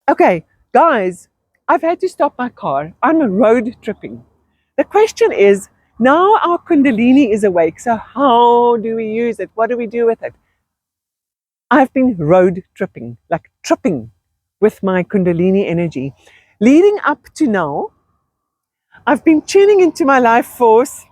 Okay, guys, I've had to stop my car. I'm road tripping. The question is, now our Kundalini is awake, so how do we use it? What do we do with it? I've been road tripping, like tripping with my Kundalini energy. Leading up to now, I've been tuning into my life force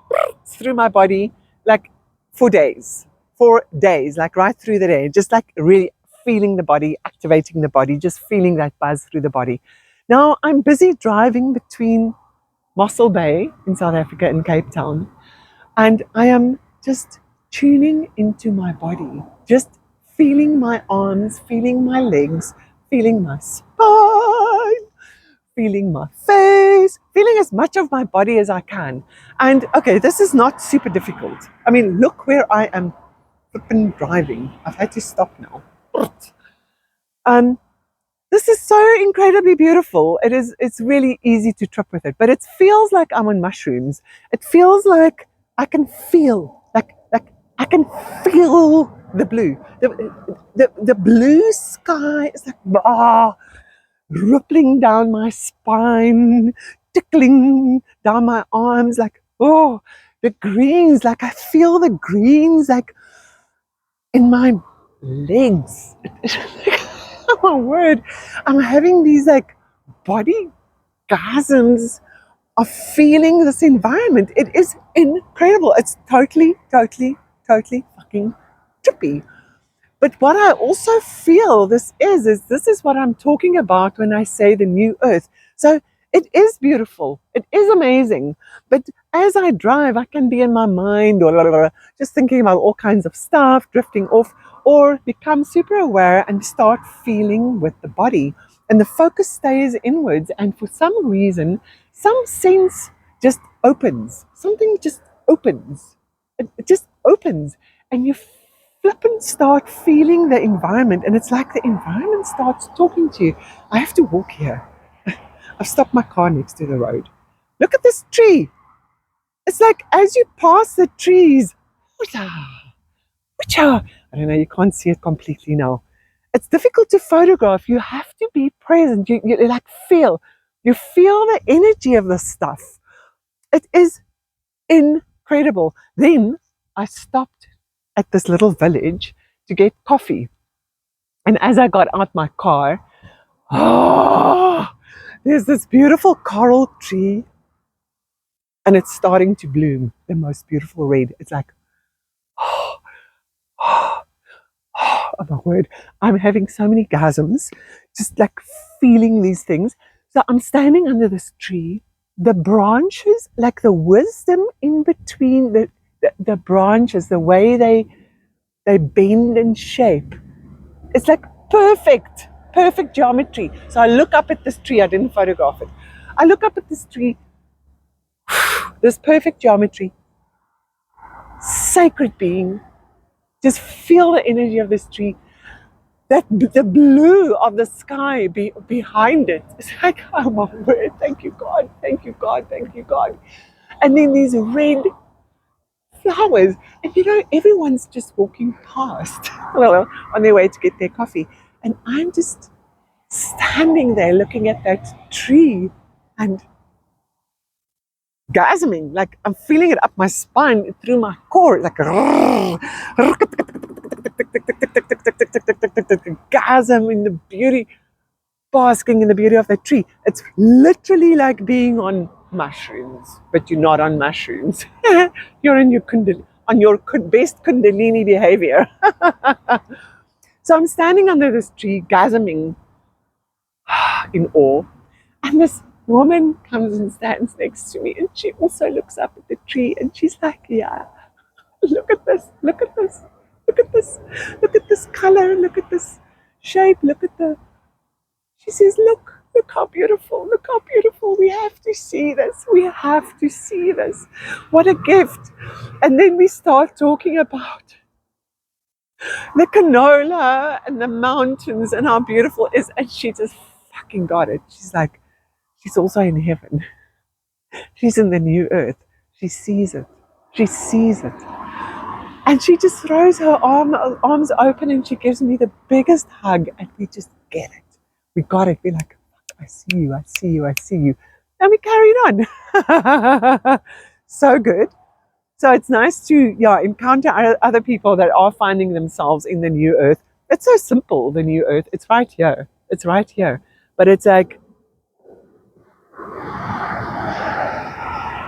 through my body like for days, like right through the day, just like really feeling the body, activating the body, just feeling that buzz through the body. Now I'm busy driving between Mossel Bay in South Africa and Cape Town, and I am just tuning into my body, just feeling my arms, feeling my legs, feeling my spine, feeling my face, feeling as much of my body as I can. And okay, this is not super difficult. I mean, look where I am flipping driving. I've had to stop now. This is so incredibly beautiful. It's really easy to trip with it, but it feels like I'm on mushrooms. It feels like I can feel, like I can feel the blue. The blue sky is like rippling down my spine, tickling down my arms, like, oh, the greens, like I feel the greens like in my legs. Oh my word, I'm having these like body gasms of feeling this environment. It is incredible. It's totally fucking trippy. But what I also feel this is what I'm talking about when I say the new earth. So it is beautiful. It is amazing. But as I drive, I can be in my mind or just thinking about all kinds of stuff, drifting off, or become super aware and start feeling with the body. And the focus stays inwards. And for some reason, some sense just opens. Something just opens. It just opens. And you flip and start feeling the environment, and it's like the environment starts talking to you. I have to walk here. I've stopped my car next to the road. Look at this tree. It's like as you pass the trees, I don't know, you can't see it completely now. It's difficult to photograph. You have to be present. You like you feel the energy of this stuff. It is incredible. Then I stopped at this little village to get coffee. And as I got out my car, there's this beautiful coral tree, and it's starting to bloom, the most beautiful red. It's like, oh my word, I'm having so many gasms, just like feeling these things. So I'm standing under this tree, the branches, like the wisdom in between the branches, the way they bend and shape. It's like perfect geometry. So I look up at this tree. I didn't photograph it. I look up at this tree, this perfect geometry, sacred being. Just feel the energy of this tree. That the blue of the sky behind it. It's like, oh my word, thank you, God, thank you, God, thank you, God. And then these red flowers. And you know, everyone's just walking past on their way to get their coffee. And I'm just standing there looking at that tree and gasming, like I'm feeling it up my spine through my core, like gasm in the beauty, basking in the beauty of that tree. It's literally like being on mushrooms, but you're not on mushrooms. You're in your on your best Kundalini behavior. So I'm standing under this tree, gasming in awe, and this woman comes and stands next to me, and she also looks up at the tree, and she's like, yeah, look at this, look at this, look at this, look at this color, look at this shape, look at the, she says, look how beautiful, we have to see this, what a gift. And then we start talking about the canola and the mountains and how beautiful it is, and she just fucking got it. She's like, she's also in heaven. She's in the new earth. She sees it. And she just throws her arms open, and she gives me the biggest hug, and we just get it. We got it. We're like, I see you, I see you, I see you. And we carried on. So good. So it's nice to encounter other people that are finding themselves in the new earth. It's so simple, the new earth. It's right here. It's right here. But it's like,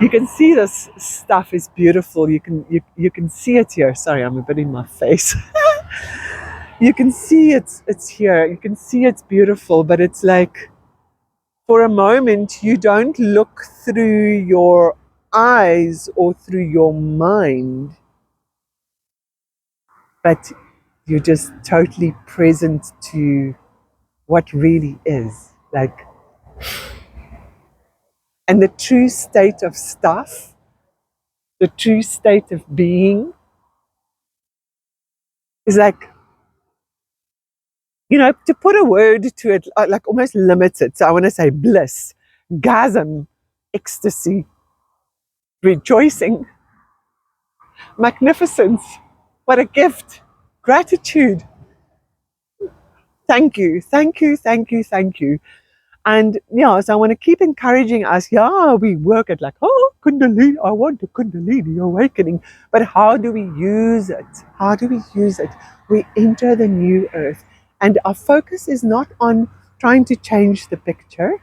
you can see this stuff is beautiful. You can see it here. Sorry, I'm a bit in my face. You can see it's here. You can see it's beautiful, but it's like, for a moment, you don't look through your eyes or through your mind, but you're just totally present to what really is. Like, and the true state of stuff, the true state of being is like, to put a word to it, like almost limits it. So I want to say bliss, gasm, ecstasy, rejoicing, magnificence. What a gift. Gratitude. Thank you, thank you, thank you, thank you. And so I want to keep encouraging us. Yeah, we work at like, oh, Kundalini, I want a Kundalini awakening. But how do we use it? How do we use it? We enter the new earth. And our focus is not on trying to change the picture,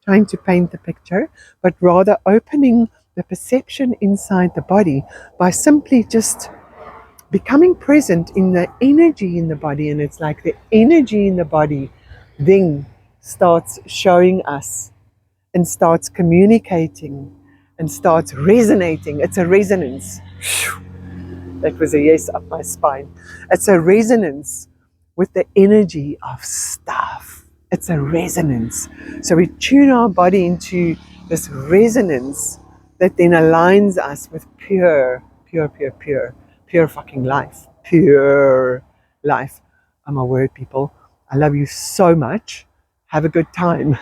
trying to paint the picture, but rather opening the perception inside the body by simply just becoming present in the energy in the body. And it's like the energy in the body then starts showing us and starts communicating and starts resonating. It's a resonance. That was a yes up my spine. It's a resonance with the energy of stuff. It's a resonance. So we tune our body into this resonance that then aligns us with pure fucking life. Pure life. I'm a word, people. I love you so much. Have a good time.